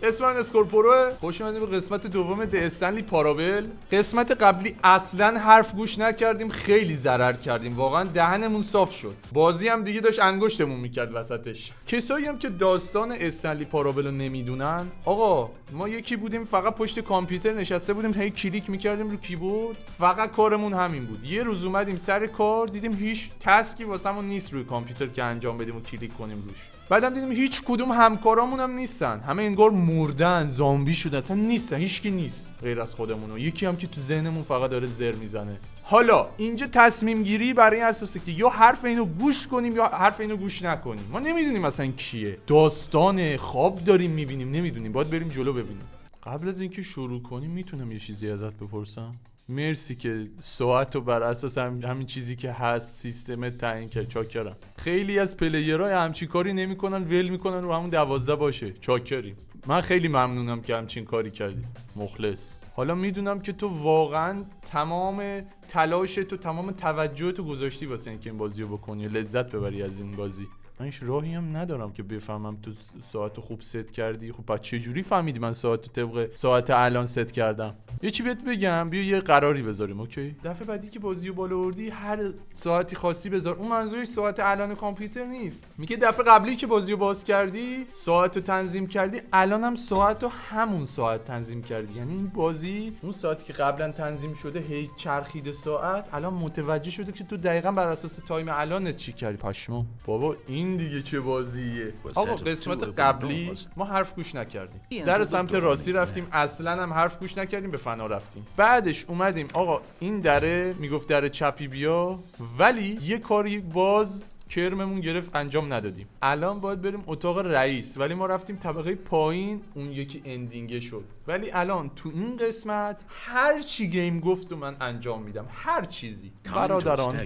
اسم من اسکورپروه. خوش اومدیم به قسمت دوم د استنلی پارابل. قسمت قبلی اصلا حرف گوش نکردیم، خیلی ضرر کردیم، واقعا دهنمون صاف شد. بازی هم دیگه داشت انگشتمون میکرد وسطش. کسایی هم که داستان استنلی پارابل رو نمیدونن، آقا ما یکی بودیم فقط پشت کامپیوتر نشسته بودیم، هی کلیک میکردیم رو کیبورد، فقط کارمون همین بود. یه روز اومدیم سر کار دیدیم هیچ تسکی واسمون نیست روی کامپیوتر که انجام بدیم و کلیک کنیم روش. بعدم دیدیم هیچ کدوم همکارامون هم نیستن، همه انگار مردن، زامبی شدن، اصلا نیستن، هیچکی نیست غیر از خودمون. یکی هم که تو ذهنمون فقط داره زر میزنه. حالا اینجا تصمیم گیری برای این اساسه که یا حرف اینو گوش کنیم یا حرف اینو گوش نکنیم. ما نمیدونیم اصلا کیه، داستان خواب داریم میبینیم، نمیدونیم، باید بریم جلو ببینیم. قبل از اینکه شروع کنیم میتونم یه چیزی ازت بپرسم؟ مرسی که ساعتو بر اساس همین چیزی که هست سیستمت تعیین کرد، چاکرم. خیلی از پلیرهای همچین کاری نمیکنن، ول میکنن رو همون 12 باشه. چاکریم. من خیلی ممنونم که همچین کاری کردی. مخلص. حالا میدونم که تو واقعا تمام تلاشت و تمام توجهتو گذاشتی واسه اینکه این بازیو بکنی و لذت ببری از این بازی. من هیچ راهی هم ندارم که بفهمم تو ساعتو خوب ست کردی. خب بعد چه جوری فهمیدی من ساعتو طبق ساعت الان ست کردم؟ یه چی بهت بگم، بیا یه قراری بذاریم، اوکی؟ دفعه بعدی که بازیو بالا آوردی هر ساعتی خاصی بذار. اون منظورش ساعت الان کامپیوتر نیست. میگه دفعه قبلی که بازیو باز کردی، ساعتو تنظیم کردی، الانم ساعتو همون ساعت تنظیم کردی. یعنی این بازی اون ساعتی که قبلا تنظیم شده هی چرخیده ساعت، الان متوجه شده که تو دقیقاً بر اساس تایم الانت چی کردی. پشمو بابا این دیگه چه بازیه. آقا قسمت قبلی ما حرف گوش نکردیم، در سمت راستی رفتیم، اصلا هم حرف گوش نکردیم، به فنا رفتیم. بعدش اومدیم آقا این دره میگفت در چپی بیا، ولی یه کاری باز کرممون گرفت انجام ندادیم. الان باید بریم اتاق رئیس، ولی ما رفتیم طبقه پایین، اون یکی اندینگه شد. ولی الان تو این قسمت هر چی گیم گفت و من انجام میدم، هر چیزی. برادران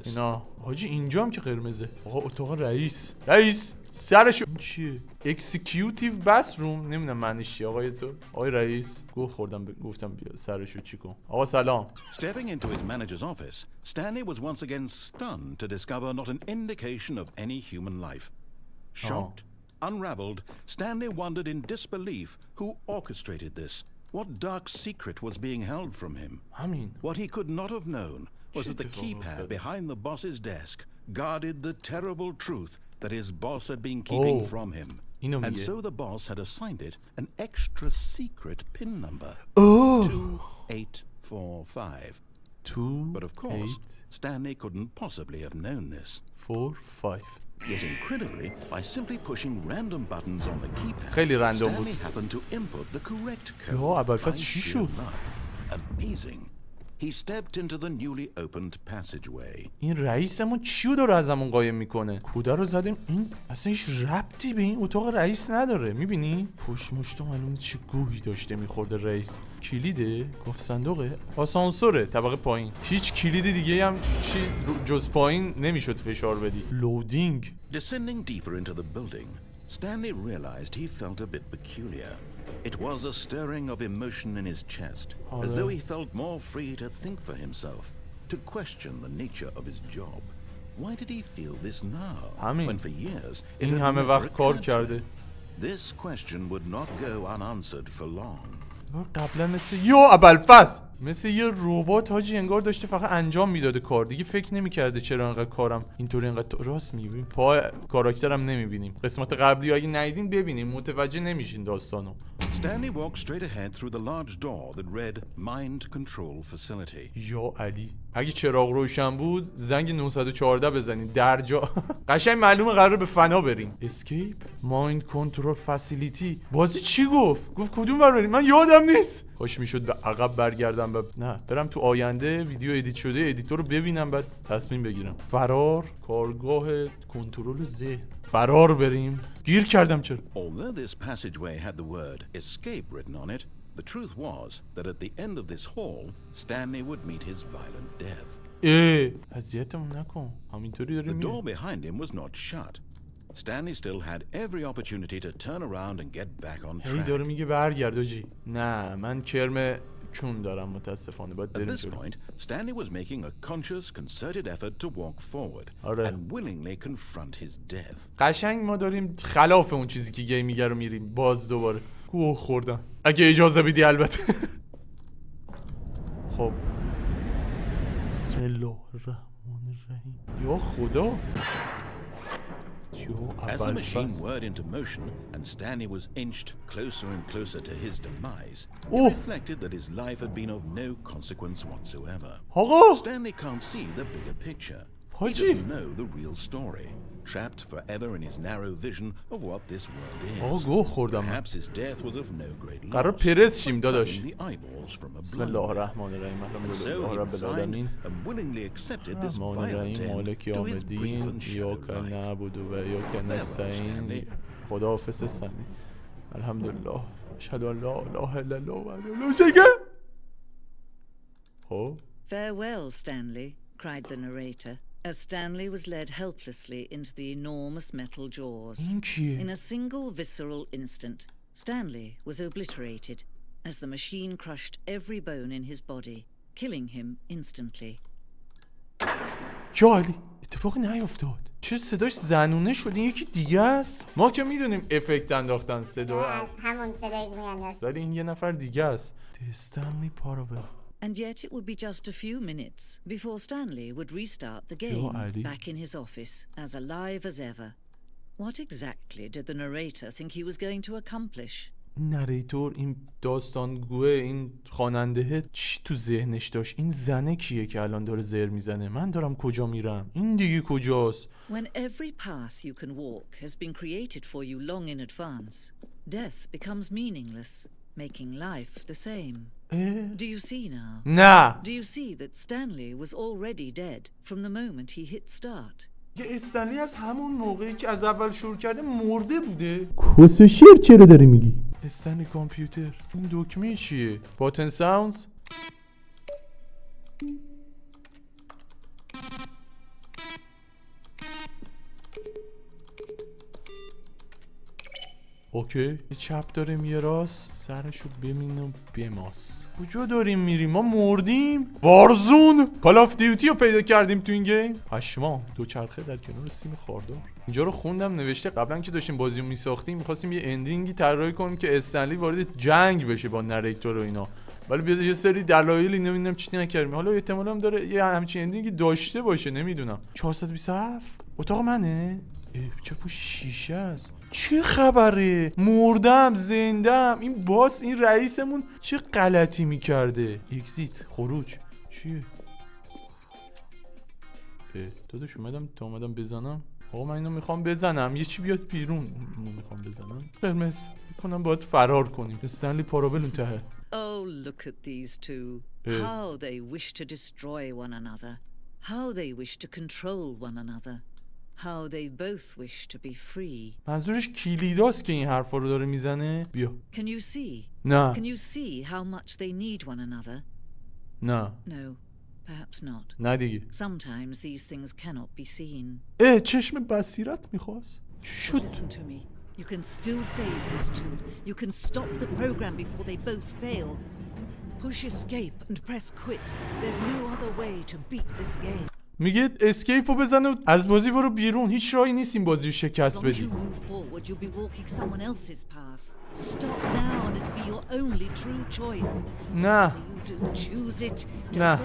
اینا حاجی اینجام که قرمزه. آقا اتاق رئیس سرشو این چیه؟ اکسیکیوتیو باتروم، نمیدونم معنیش چیه. آقای تو آقای رئیس گفتم بیا سرشو چی کن. آقا سلام. Stepping into his manager's office, Stanley was once again stunned to discover not an indication of any human life. Shocked, unraveled, Stanley wondered in disbelief who orchestrated this. What dark secret was being held from him? What he could not have known was that the keypad behind the boss's desk guarded the terrible truth that his boss had been keeping from him. And so the boss had assigned it an extra secret PIN number. 2845. But of course, Stanley couldn't possibly have known this. 45. Yet incredibly, by simply pushing random buttons on the keypad, Stanley happened to input the correct code. Amazing. He stepped into the newly opened passageway. این رئیسمون چیو داره ازمون قایم میکنه؟ کوده رو زدیم، این اصلا هیچ ربطی به این اتاق رئیس نداره. میبینی؟ پشت مشتو معلومه چه گوهی داشته میخورده رئیس. کلیده؟ گفت صندوقه؟ آسانسوره طبقه پایین. هیچ کلید دیگه هم چی جز پایین نمیشد فشار بدی. لودینگ. Descending deeper into the building, Stanley realized he felt a bit peculiar. It was a stirring of emotion in his chest, as though he felt more free to think for himself, to question the nature of his job. Why did he feel this now, when for years it had never occurred to him? This question would not go unanswered for long. قبلا مثل یه ربات حاجی انگار داشته فقط انجام میداده کار، دیگه فکر نمیکرده چرا انقدر کارم اینطوری انقدر راست میبینیم. پا کاراکترم نمیبینیم. قسمت قبلی اگه ندیدین ببینیم، متوجه نمیشین داستانو. Stanley walked straight ahead through the large door that read Mind Control Facility. یا علی، اگه چراغ روشن بود زنگ 914 بزنید در جا. قشنگ معلومه قراره به فنا بریم. Escape Mind Control Facility. بازی چی گفت کدوم ور بریم؟ من یادم نیست. کاش میشد به عقب برگردم نه برم تو آینده ویدیو ادیت شده ادیتور رو ببینم بعد تصمیم بگیرم. فرار، کارگاه کنترل ذهن. فرار بریم. گیر کردم چرا. Although this passageway had the word escape written on it, the truth was that at the end of this hall, Stanley would meet his violent death. اذیتمون نکن. همینطوری داریم The door behind him was not shut. Stanley still had every opportunity to turn around and get back on track. داره میگه برگرد آجی. نه من کون دارم متاسفانه. باید بریم At this جلو. point, Stanley was making a conscious, concerted effort to walk forward آره. and willingly confront his death. قشنگ ما داریم خلاف اون چیزی که گیم میگه رو میریم باز دوباره. گوه خوردم اگه اجازه بدی البته. خب بسم الله الرحمن الرحیم. یا خدا. As the machine whirred into motion and Stanley was inched closer and closer to his demise, he reflected that his life had been of no consequence whatsoever. Stanley can't see the bigger picture. He doesn't know the real story, trapped forever in his narrow vision of what this world is. Perhaps his death was of no great loss. قرار پرس شیم داداش. The eyeballs from a بسم الله الرحمن الرحیم. الحمدلله رب العالمین. الرحمن الرحیم. مالک یوم الدین. ایاک نعبد و ایاک نستعین. خداحافظ استنلی. الحمدلله. اشهد ان لا اله الا الله وحده لا شریک له. خب Farewell, Stanley, cried the narrator, as Stanley was led helplessly into the enormous metal jaws. In a single visceral instant, Stanley was obliterated as the machine crushed every bone in his body, killing him instantly. جالی اتفاقی نیفتاد. چه صداش زنونه شد؟ این یکی دیگه است. ما که میدونیم افکت انداختن صدا همون صدایی که میانداخت. ولی این یه نفر دیگه است. استنلی پارابل. And yet it would be just a few minutes before Stanley would restart the game back in his office, as alive as ever. What exactly did the narrator think he was going to accomplish? نریتور، این داستانگوه، این خواننده چی تو ذهنش داشت؟ این زنه کیه که الان داره زر میزنه؟ من دارم کجا میرم؟ این دیگه کجاست؟ When every path you can walk has been created for you long in advance, death becomes meaningless, making life the same. Do you see now? نه. Do you see that Stanley was already dead from the moment he hit start? یه استنلی از همون موقعی که از اول شروع کرده مرده بوده. کس شیر چرا داری میگی؟ استنلی کامپیوتر. این دکمه چیه؟ باتن ساوندز. اوکی. یه چپ داریم یه راست. سرشو بمینم بماس. کجا داریم میریم؟ ما مردیم؟ وارزون کال آف دیوتی رو پیدا کردیم تو این گیم. پشما دوچرخه در کنار سیم خاردار. اینجا رو خوندم نوشته قبلا که داشتیم بازی رو میساختیم میخواستیم یه اندینگی طراحی کنیم که استنلی وارد جنگ بشه با نریتور و اینا، ولی بیاد یه سری دلایلی نمیدونم چی نکردیم. حالا احتمالاً هم داره یه همچین اندینگی داشته باشه، نمیدونم. 427 اتاق منه. چه پوش شیشه است. چه خبره؟ مردم زندم. این باس، این رئیسمون چه غلطی میکرده؟ اگزیت، خروج. چیه؟ داداش اومدم بزنم. آقا من اینو میخوام بزنم. یه چی بیاد بیرون. اینو میخوام بزنم. قرمز میکنم باید فرار کنیم. استنلی پارابل اون ته. Oh, look at these two. How they wish to destroy one another. How they wish to control one another. How they both wish to be free. منظورش کلیداست که این حرفا رو داره میزنه. بیا. Can you see? نه. Can you see how much they need one another? نه. No, perhaps not. نه دیگه. Sometimes these things cannot be seen. چشم بصیرت میخواست. شد. Listen to me. You can still save these two. You can stop the program before they both fail. Push escape and press quit. There's no other way to beat this game. میگه اسکیپ رو بزن و از بازی برو بیرون. هیچ راهی نیست این بازی رو شکست بدی. نه. نه.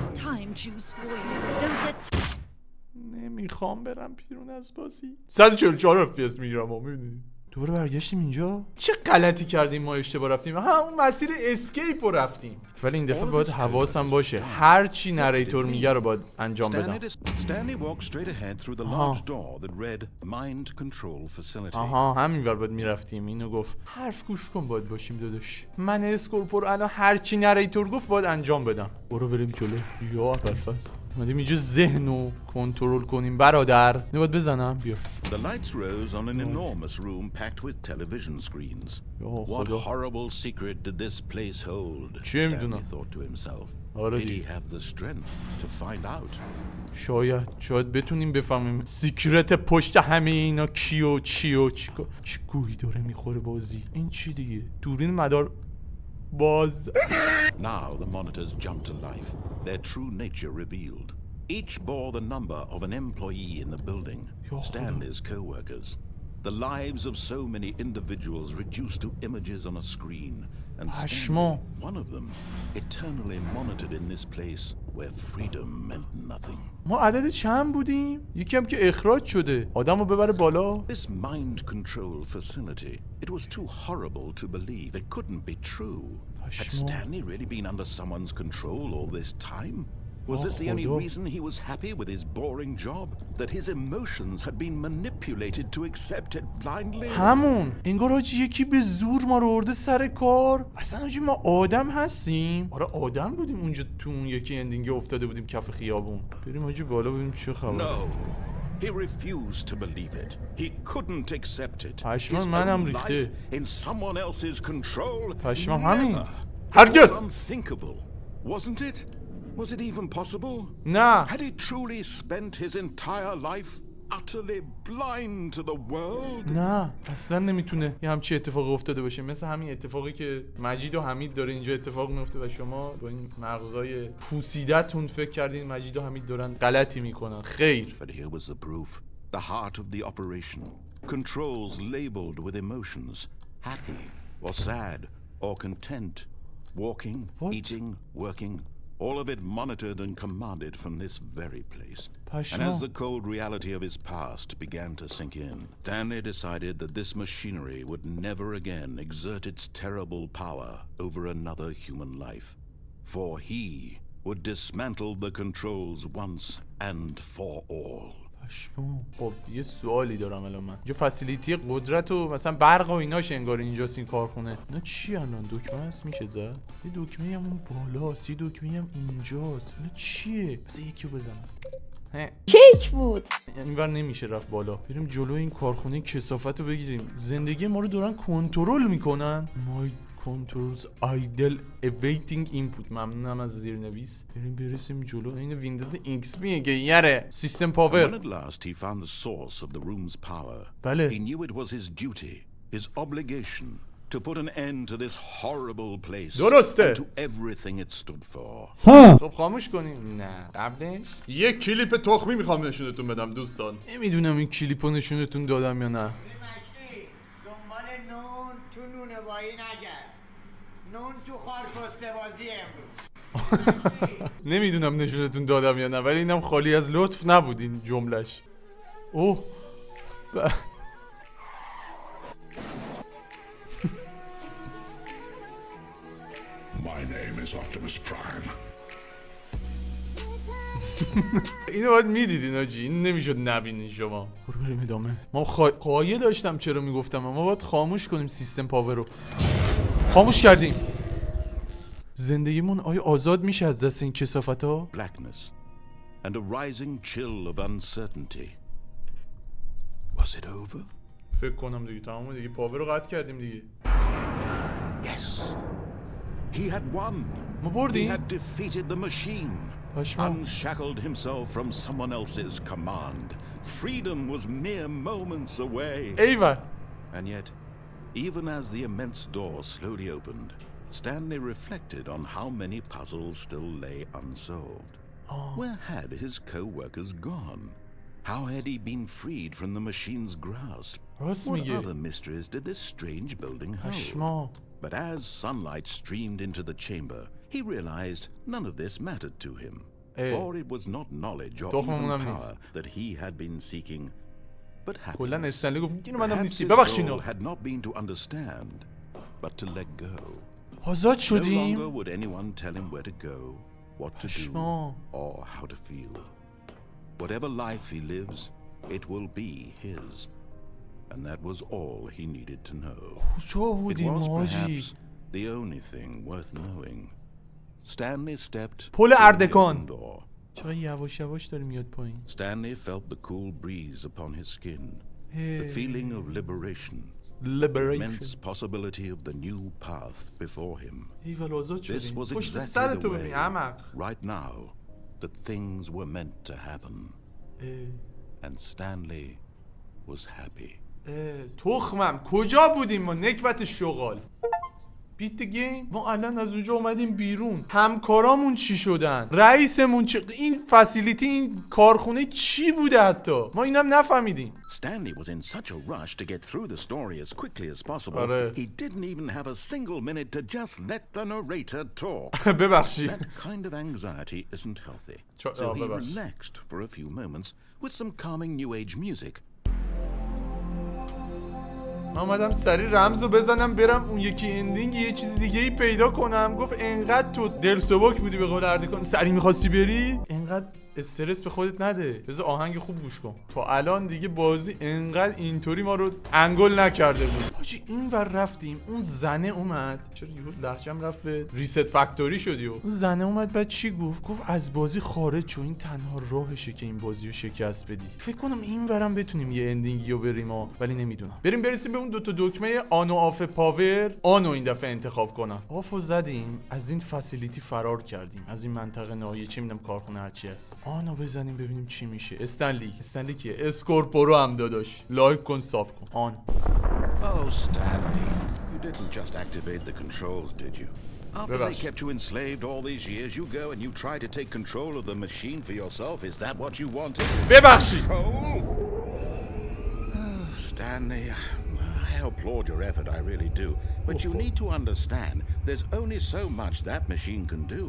نمیخوام برم بیرون از بازی. 144 FPS میگیرم و میبینی دوباره برگشتیم اینجا. چه غلطی کردیم ما؟ اشتباه رفتیم. اون مسیر اسکیپ رو رفتیم. ولی این دفعه باید حواسم باشه هر چی نریتور میگه رو باید انجام بدم. همین ور باید میرفتیم. اینو گفت حرف گوش کن باید باشیم داداش. من اسکورپور الان هر چی نریتور گفت باید انجام بدم. برو بریم جلو. یا ابوالفضل اومدیم اینجا ذهنو کنترل کنیم برادر. نباید بزنم. بیا. The lights rose on an enormous room packed with television screens. What horrible secret did this place hold? Stanley thought to himself. Did he have the strength to find out? شاید بتونیم بفهمیم سیکرت پشت همه اینا کیو چیو چیکو. چی گویی داره میخوره بازی. این چی دیگه؟ دوربین مدار. باز. Now the monitors jumped to life, their true nature revealed. Each bore the number of an employee in the building, Stanley's co-workers. The lives of so many individuals reduced to images on a screen, and Stanley, one of them, eternally monitored in this place where freedom meant nothing. ما عدد چند بودیم؟ یکی هم که اخراج شده. آدمو ببره بالا. This mind control facility, it was too horrible to believe. It couldn't be true. Had Stanley really been under someone's control all this time? Was this the only reason he was happy with his boring job? That his emotions had been manipulated to accept it blindly? همون انگار حاجی یکی به زور ما رو آورده سر کار. اصلا حاجی ما آدم هستیم؟ آره آدم بودیم اونجا تو اون یکی اندینگ افتاده بودیم کف خیابون. بریم حاجی بالا ببینیم چه خبره. No. He refused to believe it. He couldn't accept it. پشمام منم ریخته. In someone else's control. پشمام همین. هرگز. Unthinkable, wasn't it? Was it even possible? نه. Had he truly spent his entire life utterly blind to the world? نه اصلا نمیتونه یه همچی اتفاقی افتاده باشه. مثل همین اتفاقی که مجید و حمید داره اینجا اتفاق میفته و شما با این مغزای پوسیدتون فکر کردین مجید و حمید دارن غلطی میکنن. خیر. But here was the proof. The heart of the operation. Controls labeled with emotions. Happy or sad or content. Walking, eating, working. All of it monitored and commanded from this very place. And as the cold reality of his past began to sink in, Stanley decided that this machinery would never again exert its terrible power over another human life. For he would dismantle the controls once and for all. خب یه سوالی دارم الان من. اینجا فسیلیتی قدرت و مثلا برق و ایناش انگار اینجاست این کارخونه. اینا چی الان دکمه هست میشه زد؟ یه دکمه هم اون بالاست، یه دکمه هم اینجاست. اینا چیه؟ مثلا یکی رو بزنم. کیک بود. اینور نمیشه رفت بالا. بریم جلو این کارخونه کثافت رو بگیریم. زندگی ما رو دارن کنترل میکنن. My controls idle awaiting input. ممنونم از زیرنویس. برسیم جلو. این ویندوز ایکس میگه یاره سیستم پاور. When at last he found the source of the room's power, بله. he knew it was his duty, his obligation to put an end to this horrible place درسته. and to everything it stood for. خب خاموش کنیم. نه قبلش یه کلیپ تخمی میخوام نشونتون بدم دوستان. نمیدونم این کلیپو نشونتون دادم یا نه. دنبال نون تو نونه بایی نگرد. نون تو خارکسته بازی امروز. نمیدونم نشونتون دادم یا نه ولی اینم خالی از لطف نبود این جملش. اوه My name is Optimus Prime. اینو باید میدیدین آجی. این نمیشد نبینین شما. برو بریم ادامه. ما قایه داشتم چرا میگفتم ما باید خاموش کنیم سیستم پاور رو. خاموش کردیم. زندگیمون آیا آزاد میشه از دست این کثافتا؟ Blackness and a rising chill of uncertainty. Was it over? فکر کنم دیگه تمام دیگه پاور رو قطع کردیم دیگه. Yes. He had won. ما He بردیم. had defeated the machine. Unshackled himself from someone else's command. Freedom was mere moments away. ایول. And yet, even as the immense door slowly opened, Stanley reflected on how many puzzles still lay unsolved. Where had his co-workers gone? How had he been freed from the machine's grasp? What other mysteries did this strange building hold? But as sunlight streamed into the chamber, he realized none of this mattered to him. For it was not knowledge or even power that he had been seeking, but happiness. Perhaps his goal had not been to understand, but to let go. No longer would anyone tell him where to go, what to do, or how to feel. Whatever life he lives, it will be his. And that was all he needed to know. It was perhaps the only thing worth knowing. Stanley stepped through the open door. Stanley felt the cool breeze upon his skin, the feeling of liberation, the immense possibility of the new path before him. This was exactly the way, right now, that things were meant to happen. And Stanley was happy. تخمم کجا بودیم ما نکبت شغال. بیت گیم. ما الان از اونجا اومدیم بیرون، همکارامون چی شدن، رئیسمون چی، این فسیلیتی این کارخونه چی بوده، حتی ما اینم نفهمیدیم. Stanley was in such a rush to get through the story as quickly as possible. He didn't even have a single minute to just let the narrator talk. ببخشید. That kind of anxiety isn't healthy. So he relaxed for a few moments with some calming new age music. من اومدم سریع رمزو بزنم برم اون یکی اندینگ یه چیز دیگه ای پیدا کنم. گفت انقدر تو دلسوک بودی به قول اردکان سریع می‌خواستی بری، انقدر استرس به خودت نده، بذار آهنگ خوب گوش کن. تا الان دیگه بازی انقدر اینطوری ما رو انگل نکرده بود. حاجی این ور رفتیم، اون زنه اومد، چرا یهو لهجه‌ام رفت به ریست فکتوری شدی. اون زنه اومد بعد چی گفت؟ گفت از بازی خارج شو، این تنها راهشه که این بازی رو شکست بدی. فکر کنم این ورم بتونیم یه اندینگیو بریم ولی نمیدونم. بریم به اون دو تا دکمه آن و آف پاور. آنو این دفعه انتخاب کنم. آفو زدیم، از این فسیلیتی فرار کردیم، از این منطقه ناحیه چه میدونم کارخونه هرچی هست. آنو بزنیم ببینیم چی میشه. استنلی کیه؟ اسکورپرو هم داداش. لایک کن، ساب کن. آن. Oh, Stanley, you didn't just activate the controls, did you? After they kept you enslaved all these years, you go and you try to take control of the machine for yourself. Is that what you wanted? ببخشید. Oh, Stanley, I applaud your effort, I really do. But you need to understand, there's only so much that machine can do.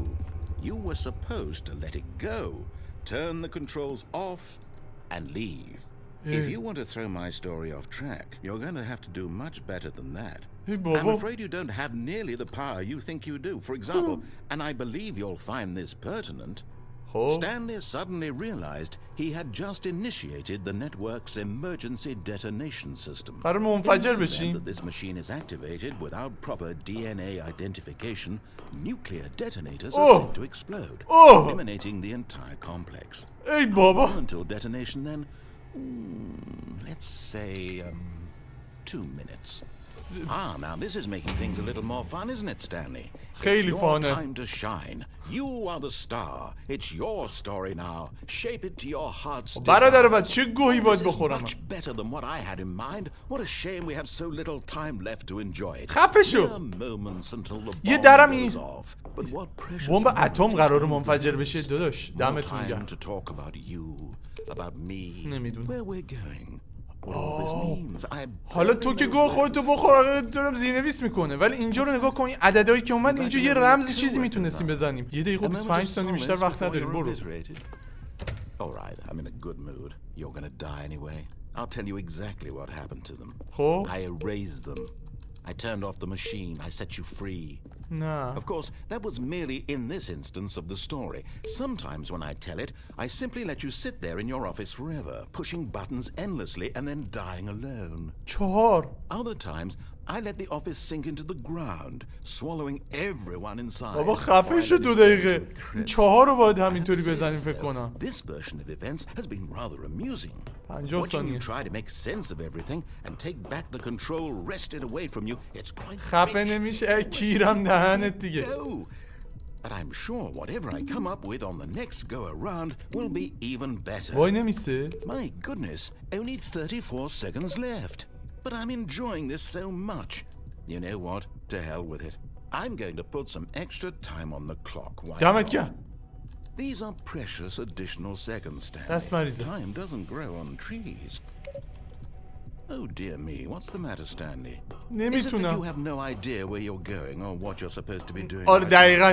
You were supposed to let it go, turn the controls off, and leave. If you want to throw my story off track, you're going to have to do much better than that. I'm afraid you don't have nearly the power you think you do. For example, and I believe you'll find this pertinent, Stanley suddenly realized he had just initiated the network's emergency detonation system. That this machine is activated without proper DNA identification, nuclear detonators are said to explode, eliminating the entire complex. Until detonation then, let's say 2 minutes. Now this is making things a little more fun, isn't it, Stanley? خیلی فانه. Time to shine. You are the star. It's your story now. Shape it to your heart's برادر من چه گوهی باید بخورم. Much better than what I had in mind. What a shame we have so little time left to enjoy it. خفه شو. یه درم این بمب اتم قراره منفجر بشه داداش. دمتون گرم. نمیدونم. حالا تو که گل خودتو بخور، دارم زیرنویس میکنه، ولی اینجا رو نگاه کن، این عددهایی که اومد اینجا یه رمزی چیزی میتونستیم بزنیم. 1 دقیقه و 25 ثانیه بیشتر وقت نداریم. برو. Alright, I'm in a good mood. You're gonna die anyway. I'll tell you exactly what happened to them. خب I erased them. I turned off the machine. I set you free. No. Of course, that was merely in this instance of the story. Sometimes when I tell it, I simply let you sit there in your office forever, pushing buttons endlessly and then dying alone. 4. Other times, I let the office sink into the ground, swallowing everyone inside. بابا خفه شو 2 دقیقه. این 4 رو باید همینطوری بزنیم فکر کنم. This version of events has been rather amusing. 50 Watching ثانیه. you try to make sense of everything and take back the control wrested away from you, it's quite خفه نمیشه کیرم دهنت دیگه. But I'm sure whatever I come up with on the next go around will be even better. وای نمیشه. My goodness, only 34 seconds left. But I'm enjoying this so much. You know what? To hell with it. I'm going to put some extra time on the clock. دمت گرم. These are precious additional seconds, Stanley. That's Marisa. Time doesn't grow on trees. Oh dear me, what's the matter, Stanley? Is it that you have no idea where you're going or what you're supposed to be doing? آره دقیقاً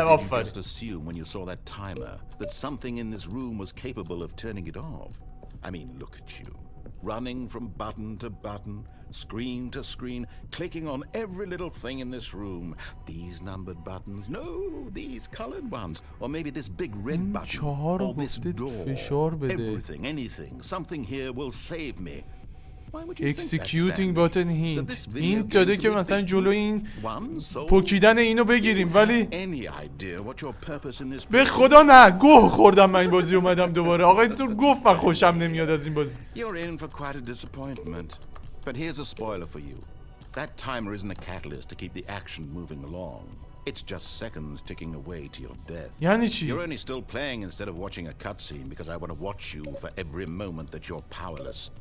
آفرین. You just assume when you saw that timer that something in this room was capable of turning it off. I mean, look at you. Running from button to button, screen to screen, clicking on every little thing in this room. These numbered buttons, no, these colored ones, or maybe this big red button, or this door. Everything, anything, something here will save me. Executing button hint. این داده که مثلا جلوی این پوکیدن اینو بگیریم، ولی به خدا نه، گوه خوردم من این بازی اومدم دوباره. آقای تو گفت من خوشم نمیاد از این بازی. You're in for quite a disappointment. But here's a spoiler for you. That timer isn't a catalyst to keep the action moving along. It's just seconds ticking away to your death. یعنی چی؟ You're only still playing instead of watching a cutscene because I want to watch you for every moment that you're powerless.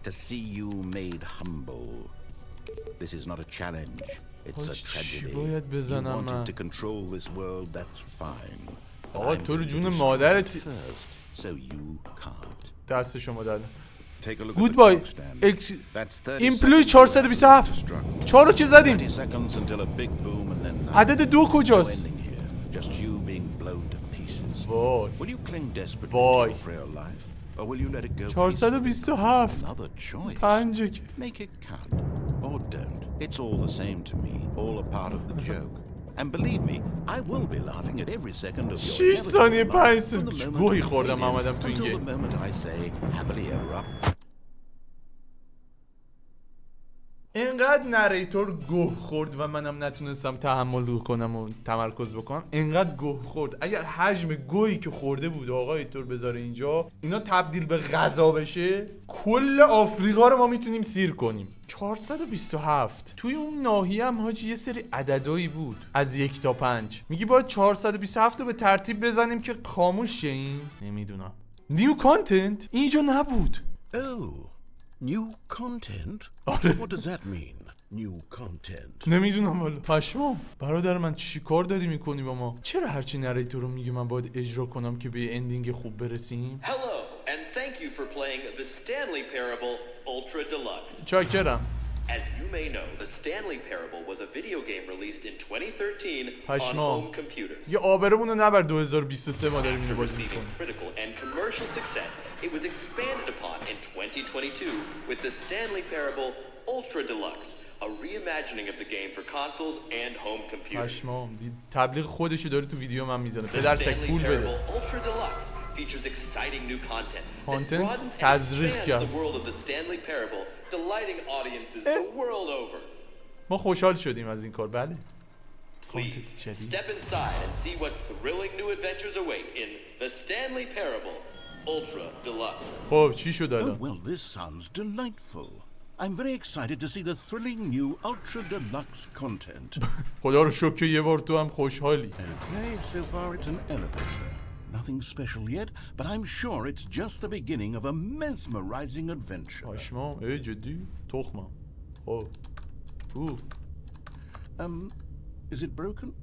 To see you made humble. This is not a challenge. It's a tragedy. باید You بزنم من. wanted to control this world, that's fine. آقا I'm تو رو going to جون destroy مادرت it first, so you can't. دست شما دادم. Take a look گود at the بای. clock stand. That's 30 ایمپلوی seconds 427. to 4 رو چه زدیم؟ 30 seconds until a big boom and then عدد 2 no کجاست؟ ending here. Just you being blown to pieces. وای. Will you cling desperately Boy. to your frail life, or will you let it go? 427. Another choice. 5 که. Make it count, or don't. It's all the same to me. All a part of the joke. And believe me, I will be laughing at every second of your 6 ثانیه inevitable 5 life from the ثانیه moment گوهی you خوردم feel in آمدم تو این until the گیم. moment I say happily ever up. اینقدر نریتور گوه خورد و منم نتونستم تحمل کنم و تمرکز بکنم. اینقدر گوه خورد. اگر حجم گوهی که خورده بود آقای تور بذاره اینجا اینا تبدیل به غذا بشه کل آفریقا رو ما میتونیم سیر کنیم. 427 توی اون ناحیه هم حاجی یه سری عددایی بود از 1 تا 5. میگی باید 427 رو به ترتیب بزنیم که خاموش شه این؟ نمیدونم. نیو کانتنت اینجا نبود. Oh, new content? آره. What does that mean? New content. نمیدونم والا. پشمام برادر من چی کار داری میکنی با ما؟ چرا هرچی نریتور رو میگه من باید اجرا کنم که به اندینگ خوب برسیم؟ Hello, and thank you for playing the Stanley Parable Ultra Deluxe. چاکرم. As you may know, the Stanley Parable was a video game released in 2013 on پشمام. home computers. یه آبرمون رو نبر 2023 ما داریم اینو After بازی receiving میکنیم. critical and commercial success, it was expanded upon in 2022 with the Stanley Parable Ultra Deluxe, a reimagining of the game for consoles and home computers. پشمام تبلیغ خودشو داره تو ویدیو من میزنه. The پدرسگ Stanley پول بده. Parable Ultra Deluxe features exciting new content that Content broadens and تزریق expands کرد. the world of the Stanley Parable, delighting audiences the world over. ما خوشحال شدیم از این کار. بله. Please جدید. step inside and see what thrilling new adventures await in the Stanley Parable Ultra Deluxe. خب چی شد Oh, الان؟ well, this sounds delightful. I'm very excited to see the thrilling new Ultra Deluxe content. خدا رو شکر که یه بار تو هم خوشحالی. Okay, so far it's an elevator. Nothing special yet, but I'm sure it's just the beginning of a mesmerizing adventure. پشمام ای جدی؟ تخمم. خب. Is it broken?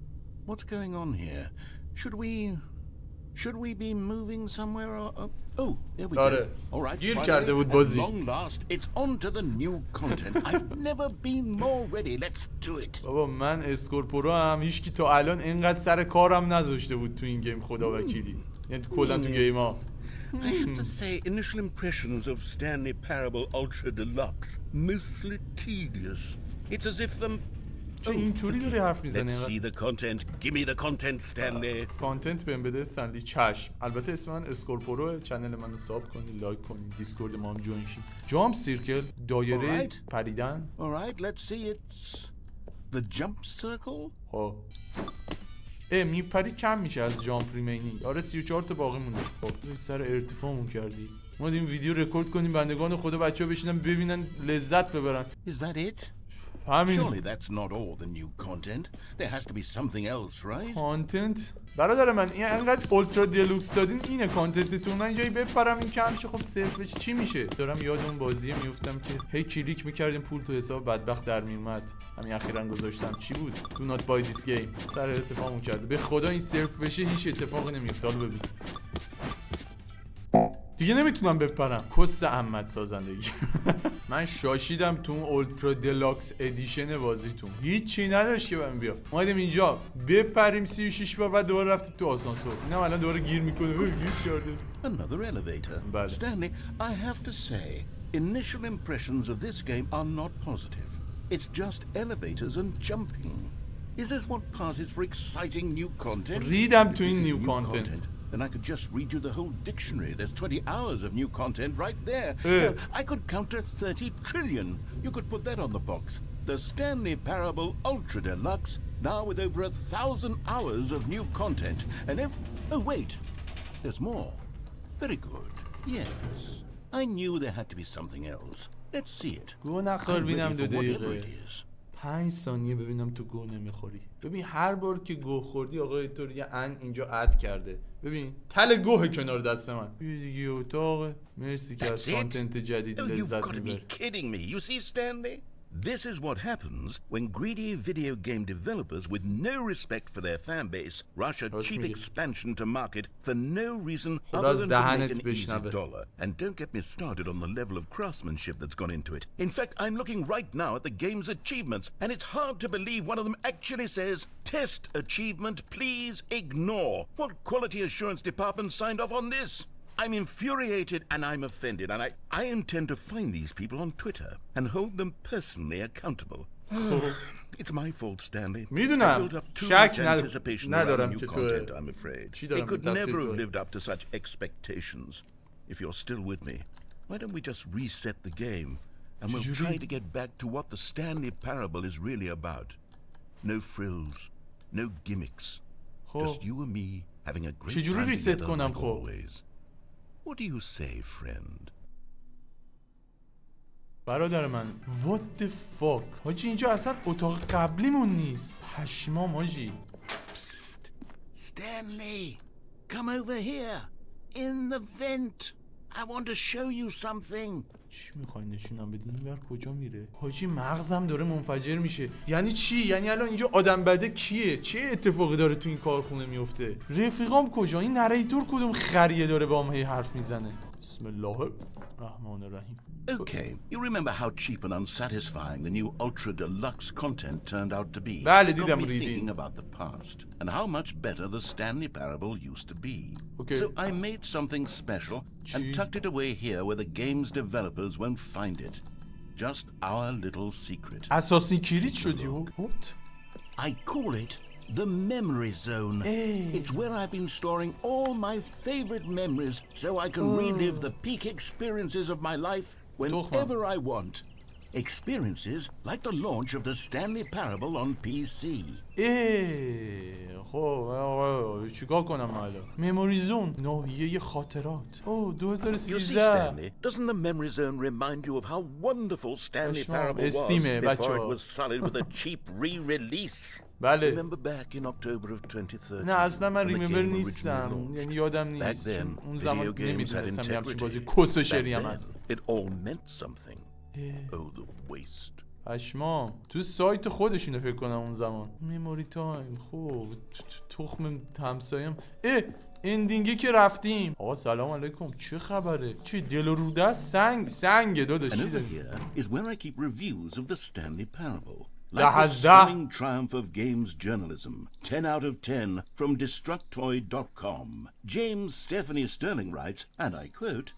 What's going on here? Should we be moving somewhere or oh, there we آره. go. All right. گیر finally, کرده بود at بازی. long last, it's on to the new content. I've never been more ready. Let's do it. بابا من اسکورپرو هم هیچکی تا الان اینقدر سر کارم نذاشته بود تو این گیم خدا وکیلی. یعنی کلا تو گیم ها. I have to say, initial impressions of Stanley Parable Ultra Deluxe mostly tedious. It's as if چه اینطوری داری حرف میزنی؟ Let's see the content. Give me the content, Stanley. کانتنت بهم بده استنلی. چشم. البته اسم من اسکورپروه. چنل منو ساب کنی، لایک کنی، دیسکورد ما هم جوین شید. جامپ سیرکل، دایره Alright. پریدن. All right, let's see. It's the jump circle. خب میپری کم میشه از جامپ ریمینینگ. آره 34 تا باقی مونده. خب سر ارتفاعمون کردی. ما این ویدیو رکورد کنیم بندگان خدا بچه‌ها بشینن ببینن لذت ببرن. Is that it? همین. Surely that's not all the new content. There has to be something else, right? کانتنت برادر من این انقدر اولترا دلوکس دادین اینه کانتنتتون. من جایی بپرم این کم شه خب صرفش چی میشه؟ دارم یاد اون بازی میافتم که هی کلیک میکردیم پول تو حساب بدبخت در میومد. همین اخیراً گذاشتم چی بود؟ Do not buy this game. سر اتفاقمون کرده. به خدا این صرف بشه هیچ اتفاقی نمیفته. حالا ببین دیگه نمیتونم بپرم. کس احمد سازندگی. من شاشیدم تو اون اولترا دلاکس ادیشن بازیتون. هیچی نداشت که من بیام. اومدیم اینجا بپریم 36 بار بعد دوباره رفتیم تو آسانسور. اینم الان دوباره گیر میکنه. گیر کرده. Another elevator. Vale. Stanley, I have to say, initial impressions of this game are not positive. It's just elevators and jumping. Is this what passes for exciting new content? ریدم If تو این this is نیو new کانتنت. then I could just read you the whole dictionary. There's 20 hours of new content right there. I could counter 30 trillion. You could put that on the box. The Stanley Parable Ultra Deluxe, now with over 1,000 hours of new content. And oh wait, there's more. Very good. Yes. I knew there had to be something else. Let's see it. گو نخور I'm بینم ready 2 for whatever دقیقه. it is. 5 ثانیه ببینم تو گو نمیخوری. ببین هر بار که گو خوردی آقای تو یه ان اینجا اد کرده. ببین تل گوه کنار دست من. دیگه اتاق. مرسی که از کانتنت جدید Oh, you've لذت got to be میبری. kidding me. You see, Stanley? This is what happens when greedy video game developers with no respect for their fan base rush a cheap expansion to market for no reason other than to make an easy dollar. And don't get me started on the level of craftsmanship that's gone into it. In fact, I'm looking right now at the game's achievements, and it's hard to believe one of them actually says, "Test achievement, please ignore." What quality assurance department signed off on this? I'm infuriated and I'm offended, and I intend to find these people on Twitter and hold them personally accountable. It's my fault, Stanley. I built up too much anticipation around the new content, I'm afraid. It could never have lived up to such expectations. If you're still with me, why don't we just reset the game and we'll try to get back to what the Stanley Parable is really about. No frills, no gimmicks. Just you and me having a great time together like always. What do you say, friend? برادر من what the fuck حاجی اینجا اصلا اتاق قبلیمون نیست پشمام حاجی Psst. Stanley, come over here in the vent. I want to show you something. چی میخوای نشونم بدین این بر کجا میره حاجی مغزم داره منفجر میشه یعنی چی یعنی الان اینجا آدم بده کیه چه اتفاقی داره تو این کارخونه میفته رفیقام کجا این نریتور کدوم خریه داره با هم حرف میزنه بسم الله الرحمن الرحیم Okay, you remember how cheap and unsatisfying the new ultra deluxe content turned out to be. بله Got دیدم me ریدین thinking about the past and how much better the Stanley Parable used to be. Okay. So I made something special and tucked it away here where the game's developers won't find it. Just our little secret. اساسین کلید شدی what I call it the memory zone. It's where I've been storing all my favorite memories so I can relive the peak experiences of my life whenever I want. Experiences like the launch of the Stanley Parable on PC. خب چیکار کنم حالا مموری زون ناحیه خاطرات 2013 You see, Stanley, doesn't the memory zone remind you of how wonderful Stanley Parable was before it was solid with a cheap re-release? بله Remember back in October of 2013? نه اصلا من ریممبر نیستم یعنی یادم نیست اون زمان نمیدونستم همچین بازی کس و شری هم هست It all meant something. Oh, the waste. پشمام تو سایت خودشونه فکر کنم اون زمان مموری تایم خب تخم همسایم اندینگی که رفتیم آقا سلام علیکم چه خبره چه دل و روده است سنگ داداش And over here is where I keep reviews of the Stanley Parable. Like ده the از ده. stunning triumph of games journalism. 10 out of 10 from Destructoid.com. James Stephanie Sterling writes, and I quote,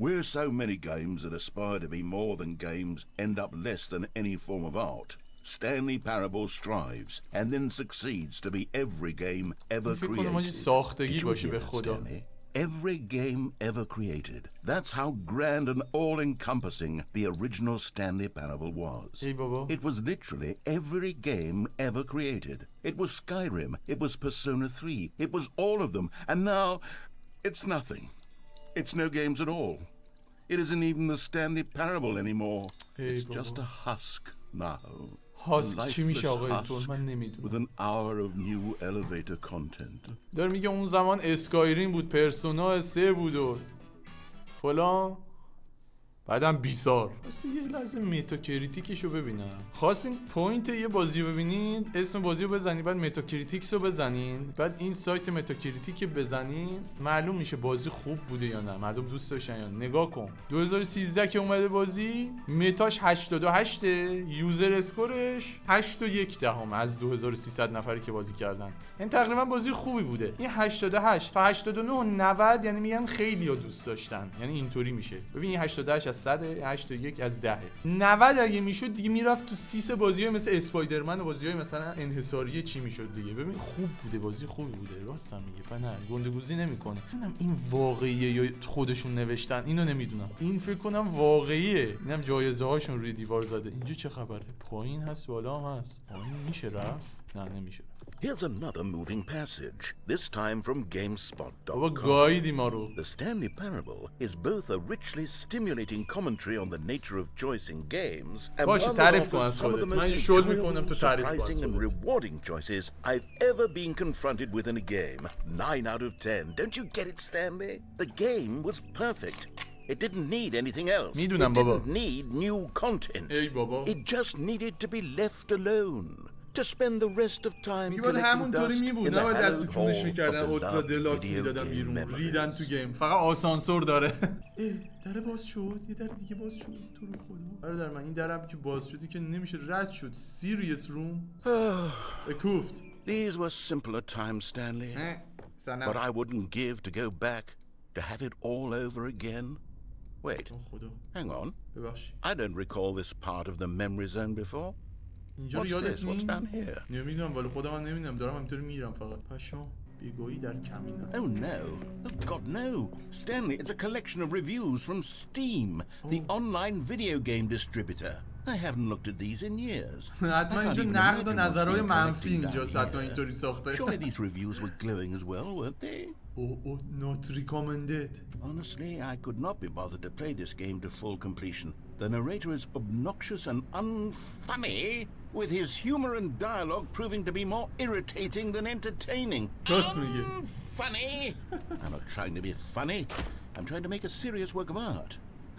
"Where so many games that aspire to be more than games end up less than any form of art, Stanley Parable strives and then succeeds to be every game ever فکر کنم حاجی created." ساختگی Did you باشه hear به that, خدا Stanley? Every game ever created. That's how grand and all-encompassing the original Stanley Parable was. ای بابا It was literally every game ever created. It was Skyrim, it was Persona 3, it was all of them, and now it's nothing. It's no games at all. It isn't even the Stanley Parable anymore. It's just a husk now. هاسک چی میشه آقا اینطور من With نمیدونم an hour of new elevator content. داره میگه اون زمان اسکایرین بود پرسونا 3 بود و فلان بعدم بیزار واسه یه لحظه متاکریتیکشو ببینم خواستین پوینت یه بازی ببینید اسم بازی رو بزنید بعد متاکریتیکس رو بزنین بعد این سایت متاکریتیک بزنین معلوم میشه بازی خوب بوده یا نه مردم دوست داشتن یا نه نگاه کن 2013 که اومده بازی متاش 88 یوزر اسکورش 8.1 از 2300 نفری که بازی کردن این تقریبا بازی خوبی بوده این 88 تا 89 و 90 یعنی میگن خیلی‌ها دوست داشتن یعنی اینطوری میشه ببین این 88 از 100 81 از 10 90 اگه میشد دیگه میرفت تو سیس بازی‌های مثل اسپایدرمن و بازی‌های مثلا انحصاری چی میشد دیگه ببین خوب بوده بازی خوبی بوده راستم میگه نه گندگوزی نمیکنه ببینم این واقعیه یا خودشون نوشتن اینو نمیدونم این فکر کنم واقعیه اینم جایزه هاشون روی دیوار زده اینجا چه خبره پایین هست بالا هم هست پایین میشه رفت نه نمیشه Here's another moving passage, this time from بابا GameSpot.com. گایدی ما رو The Stanley Parable is both a richly stimulating commentary on the nature of choice in games and باشه one that تعریف کن offers از some of the خودت most من شل میکنم enjoyable, تو تعریف کن از surprising and خودت rewarding choices I've ever been confronted with in a game. 9 out of 10. Don't you get it, Stanley? The game was perfect. It didn't need anything else. It میدونم بابا. didn't need new content. ای بابا. It just needed to be left alone. To spend the rest of time میگه باید collecting همونطوری dust میبود، in the نباید دستو hallowed کونش hall میکردن of اولترا beloved دلاکس video میدادن game بیرون، memories. ریدن تو گیم. فقط آسانسور داره. در باز شد، یه در دیگه باز شد. تو رو خدا برادر من این درم که باز شدی که نمیشه رد شد. سیریس روم کوفت. These were simpler times, Stanley. But I wouldn't give to go back to have it all over again. Wait, hang on. I don't recall this part of the memory zone before. What's this? What's down here? نمیدونم ولی خودم هم نمیدونم، دارم همینطوری میرم فقط. پشمام بیگویی در کمین است. Oh no. Oh God, no. Stanley, it's a collection of reviews from Steam, the online video game distributor. I haven't looked at these in years. حتما اینجا نقد و نظرهای منفی اینجاست، حتما اینطوری ساخته. Surely these reviews were glowing as well, weren't they? Oh, not recommended. Honestly, I could not be bothered to play this game to full completion. The narrator is obnoxious and unfunny, with his humor and dialogue proving to be more irritating than entertaining. Unfunny? I'm not trying to be funny. I'm trying to make a serious work of art.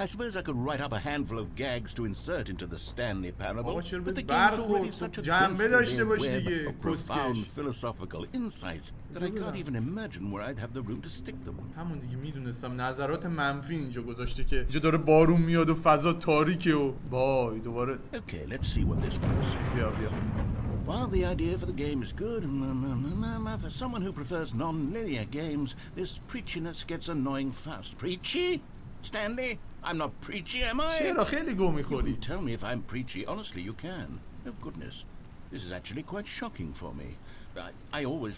I suppose I could write up a handful of gags to insert into the Stanley parable, but the game's already such a densely web of profound philosophical insights that I can't even imagine where I'd have the room to stick them. همون دیگه میدونستم نظرات منفی اینجا گذاشته که اینجا داره بارون میاد و فضا تاریکه و وای دوباره. Okay, let's see what this one says. بیا. While the idea for the game is good, for someone who prefers non-linear games, this preachiness gets annoying fast. Preachy? Stanley? I'm not preachy, am I? چرا خیلی گو میخوری؟ Tell me if I'm preachy. Honestly, you can. Oh, goodness. This is actually quite shocking for me.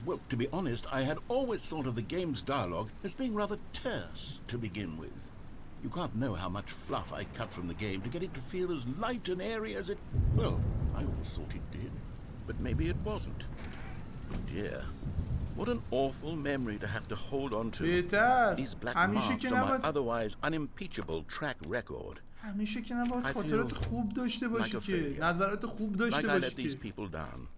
Well, to be honest, I had always thought of the game's dialogue as being rather terse to begin with. You can't know how much fluff I cut from the game to get it to feel as light and airy as it... Well, I always thought it did. But maybe it wasn't. Oh dear. What an awful memory to have to hold on to. These black marks on my otherwise unimpeachable track record. همیشه که نباید خاطرات خوب داشته باشی که نظرات خوب داشته باشی که. Like I let these people down.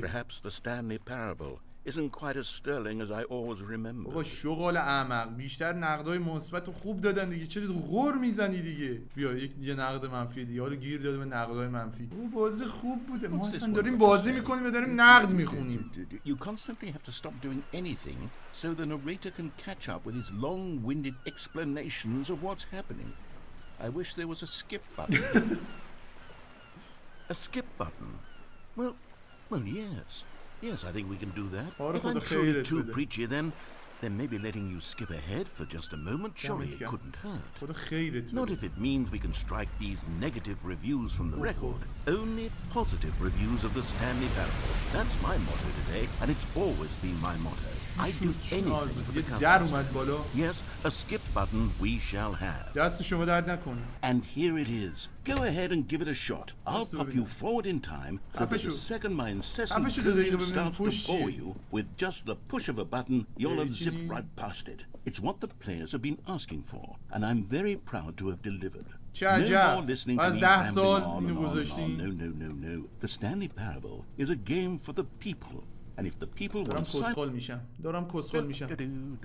Perhaps the Stanley parable isn't quite as sterling as I always remember. بابا شغال احمق، بیشتر نقدای مثبت خوب دادن دیگه، چرا غر میزنی دیگه؟ بیا یه نقد منفی دیگه، حالا گیر داده به نقدای منفی. او بازی خوب بوده، ما اصلا داریم بازی میکنیم و داریم نقد میخونیم. You constantly have to stop doing anything so the narrator can catch up with his long-winded explanations of what's happening. I wish there was a skip button. A skip button? Well, yes. Yes, I think we can do that. If I'm truly too preachy, then maybe letting you skip ahead for just a moment, surely it couldn't hurt. Not if it means we can strike these negative reviews from the record. Only positive reviews of the Stanley parable. That's my motto today, and it's always been my motto. I'd do anything for the customers. Yes, a skip button we shall have. And here it is. Go ahead and give it a shot. I'll pop you forward in time so that the second my incessant coding starts to bore you, with just the push of a button, you'll have zipped right past it. It's what the players have been asking for, and I'm very proud to have delivered. No more listening to me rambling on and on. No. The Stanley parable is a game for the people. And if the people want دارم کسخل میشم.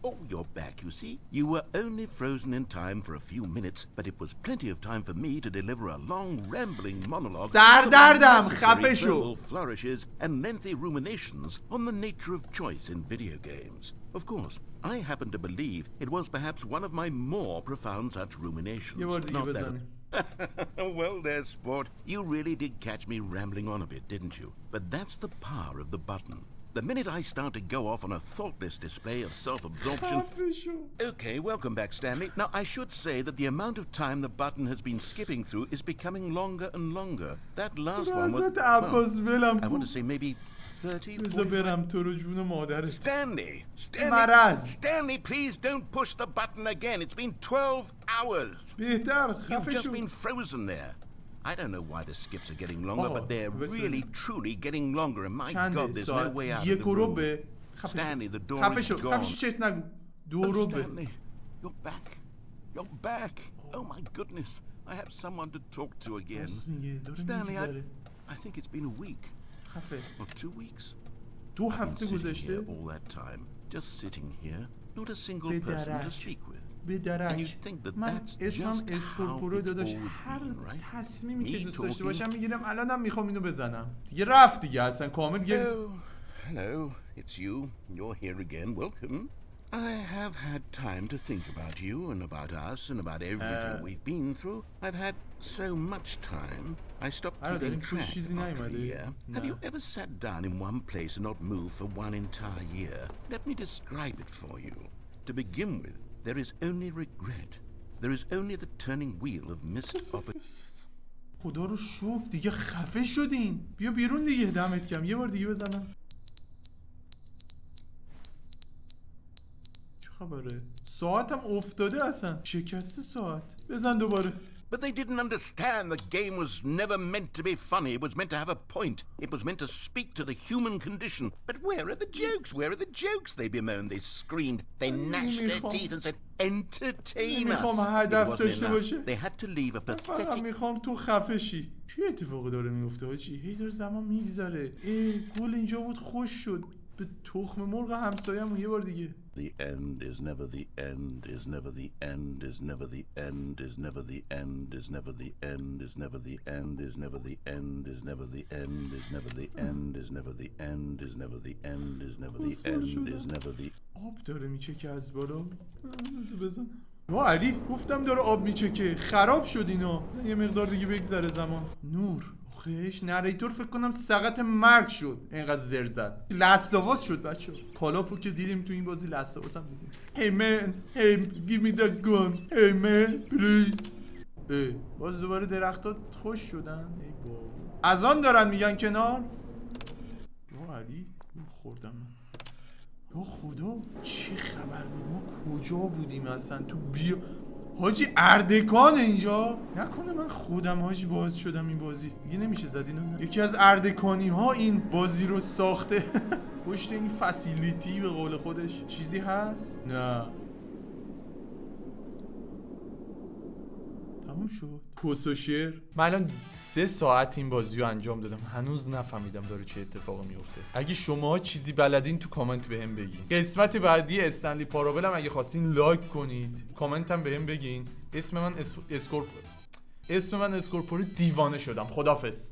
Oh, you're back, you see. You were only frozen in time for a few minutes, but it was plenty of time for me to deliver a long, rambling monologue سردردم خفه شو. flourishes and lengthy ruminations on the nature of choice in video games. Of course, I happen to believe it was perhaps one of my more profound such ruminations. Not that well there, sport. You really did catch me rambling on a bit, didn't you? But that's the power of the button. The minute I start to go off on a thoughtless display of self-absorption... Okay, welcome back, Stanley. Now, I should say that the amount of time the button has been skipping through is becoming longer and longer. That last one was... Well, I want to say maybe 30, 45... Stanley, please don't push the button again. It's been 12 hours. You've just been frozen there. I don't know why the skips are getting longer, but they're really, truly getting longer. And my God, there's no way out of the room. Stanley, the door is gone. Oh, Stanley, you're back. You're back. Oh, my goodness. I have someone to talk to again. Stanley, I think it's been a week. Or 2 weeks. دو هفته گذشته. All that time, just sitting here, not a single person to speak with. به And you درک think that من that's اسمم just اسکورپرو how it's داداش، always هر been, right? تصمیمی که Me دوست داشته talking. باشم میگیرم. الانم میخوام اینو بزنم دیگه. رفت دیگه اصلا کامل دیگه. Oh, hello, it's you. You're here again. Welcome. I have had time to think about you and about us and about everything we've been through. I've had so much time. I stopped keeping track after a year. Have you ever sat down in one place and not moved for one entire year? Let me describe it for you. To begin with, there is only regret. There is only the turning wheel of missed opportunities. خدا رو شکر دیگه خفه شدین. بیا بیرون دیگه. دمت گرم. یه بار دیگه بزنم. چه خبره؟ ساعتم افتاده اصلا. شکسته ساعت. بزن دوباره. But they didn't understand the game was never meant to be funny. It was meant to have a point. It was meant to speak to the human condition. But where are the jokes? Where are the jokes? They bemoaned, they screamed, they gnashed their teeth and said, entertain us. It wasn't enough. They had to leave a فقط pathetic... میخوام تو خفه شی. چه اتفاقی داره میفته حاجی؟ هی داره زمان میگذره. گل اینجا بود خوش شد. به تخم مرغ همسایه‌مون یه بار دیگه. The end is never the end, is never the end, is never the end, is never the end, is never the end, is never the end, is never the end, is never the end, is never the end, is never the end, is never the end, is never the end, is never the... آب داره میچکه از بالا. بزن. وا علی گفتم داره آب میچکه. خراب شد اینا. یه مقدار دیگه بگذره زمان. نور خیش نریتور فکر کنم سقط مرگ شد. اینقدر زر زد. لستاواس شد بچه‌ها. کالافو که دیدیم تو این بازی لستاواس هم دیدیم. Hey man, hey give me that gun. Hey man, please. باز دوباره درختات خوش شدن. ای بابا. از آن دارن میگن کنار. وا علی خوردم من. یا خدا چه خبر بود؟ ما کجا بودیم اصلا؟ تو بیا حاجی اردکان اینجا. نکنه من خودم حاجی باز شدم این بازی. دیگه نمیشه زد اینو. یکی از اردکانی ها این بازی رو ساخته. پشت این فسیلیتی به قول خودش چیزی هست؟ نه تموم شد. کس و شعر. من الان 3 ساعت این بازی رو انجام دادم هنوز نفهمیدم داره چه اتفاقی میفته. اگه شما چیزی بلدین تو کامنت بهم بگین. قسمت بعدی استنلی پارابل هم اگه خواستین لایک کنید، کامنت هم بهم بگین. اسم من اسکورپرو دیوانه شدم. خدافظ.